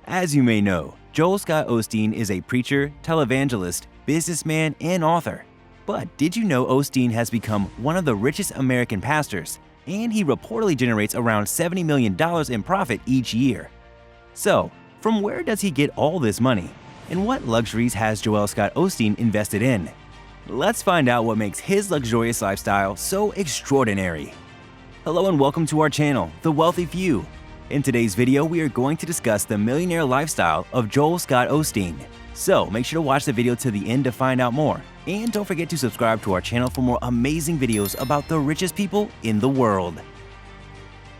As you may know, Joel Scott Osteen is a preacher, televangelist, businessman, and author. But did you know Osteen has become one of the richest American pastors, and he reportedly generates around $70 million in profit each year? So, from where does he get all this money? And what luxuries has Joel Scott Osteen invested in? Let's find out what makes his luxurious lifestyle so extraordinary. Hello and welcome to our channel, The Wealthy Few. In today's video, we are going to discuss the millionaire lifestyle of Joel Scott Osteen. So make sure to watch the video to the end to find out more. And don't forget to subscribe to our channel for more amazing videos about the richest people in the world.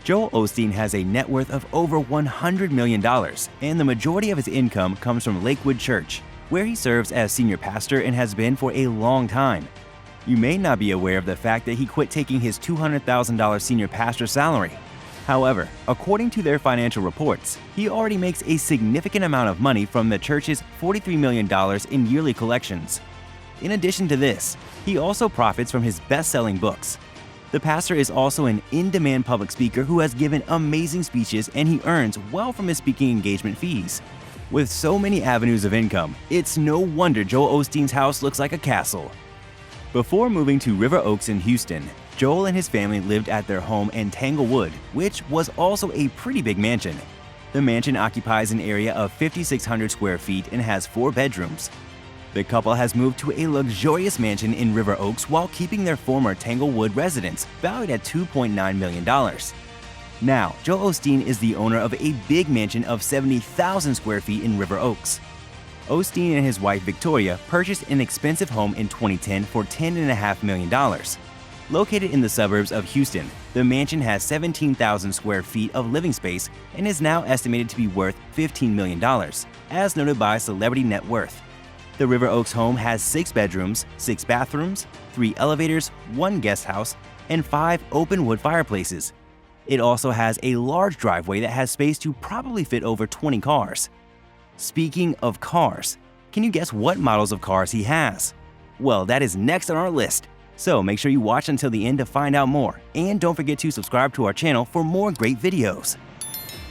Joel Osteen has a net worth of over $100 million, and the majority of his income comes from Lakewood Church, where he serves as senior pastor and has been for a long time. You may not be aware of the fact that he quit taking his $200,000 senior pastor salary. However, according to their financial reports, he already makes a significant amount of money from the church's $43 million in yearly collections. In addition to this, he also profits from his best-selling books. The pastor is also an in-demand public speaker who has given amazing speeches, and he earns well from his speaking engagement fees. With so many avenues of income, it's no wonder Joel Osteen's house looks like a castle. Before moving to River Oaks in Houston, Joel and his family lived at their home in Tanglewood, which was also a pretty big mansion. The mansion occupies an area of 5,600 square feet and has 4 bedrooms. The couple has moved to a luxurious mansion in River Oaks while keeping their former Tanglewood residence, valued at $2.9 million. Now, Joel Osteen is the owner of a big mansion of 70,000 square feet in River Oaks. Osteen and his wife Victoria purchased an expensive home in 2010 for $10.5 million. Located in the suburbs of Houston, the mansion has 17,000 square feet of living space and is now estimated to be worth $15 million, as noted by Celebrity Net Worth. The River Oaks home has 6 bedrooms, 6 bathrooms, 3 elevators, 1 guest house, and 5 open wood fireplaces. It also has a large driveway that has space to probably fit over 20 cars. Speaking of cars, can you guess what models of cars he has? Well, that is next on our list. So make sure you watch until the end to find out more, and don't forget to subscribe to our channel for more great videos.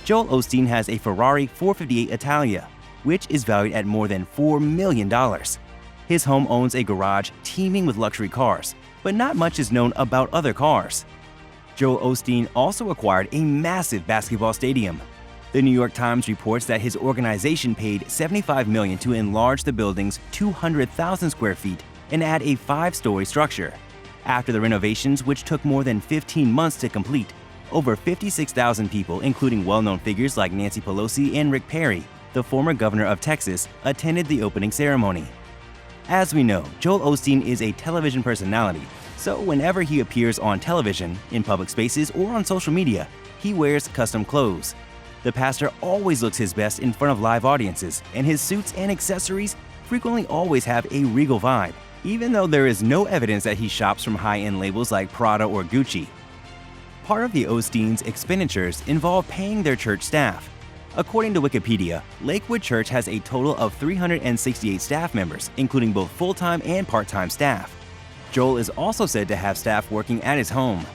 Joel Osteen has a Ferrari 458 Italia, which is valued at more than $4 million. His home owns a garage teeming with luxury cars, but not much is known about other cars. Joel Osteen also acquired a massive basketball stadium. The New York Times reports that his organization paid $75 million to enlarge the building's 200,000 square feet and add a 5-story structure. After the renovations, which took more than 15 months to complete, over 56,000 people, including well-known figures like Nancy Pelosi and Rick Perry, the former governor of Texas, attended the opening ceremony. As we know, Joel Osteen is a television personality, so whenever he appears on television, in public spaces, or on social media, he wears custom clothes. The pastor always looks his best in front of live audiences, and his suits and accessories frequently always have a regal vibe, even though there is no evidence that he shops from high-end labels like Prada or Gucci. Part of the Osteen's expenditures involve paying their church staff. According to Wikipedia, Lakewood Church has a total of 368 staff members, including both full-time and part-time staff. Joel is also said to have staff working at his home.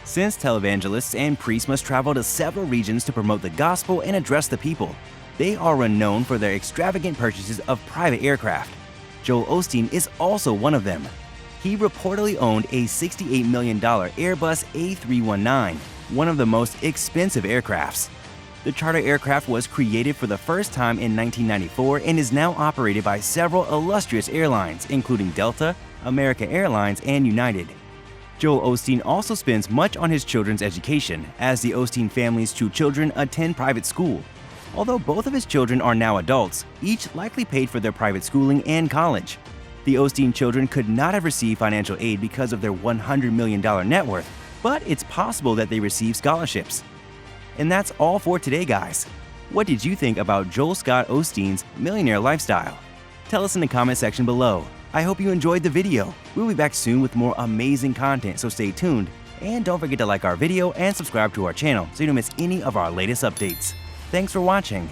Since televangelists and priests must travel to several regions to promote the gospel and address the people, they are renowned for their extravagant purchases of private aircraft. Joel Osteen is also one of them. He reportedly owned a $68 million Airbus A319, one of the most expensive aircrafts. The charter aircraft was created for the first time in 1994 and is now operated by several illustrious airlines, including Delta, American Airlines, and United. Joel Osteen also spends much on his children's education, as the Osteen family's 2 children attend private school. Although both of his children are now adults, each likely paid for their private schooling and college. The Osteen children could not have received financial aid because of their $100 million net worth, but it's possible that they received scholarships. And that's all for today, guys. What did you think about Joel Scott Osteen's millionaire lifestyle? Tell us in the comment section below. I hope you enjoyed the video. We'll be back soon with more amazing content, so stay tuned. And don't forget to like our video and subscribe to our channel so you don't miss any of our latest updates. Thanks for watching.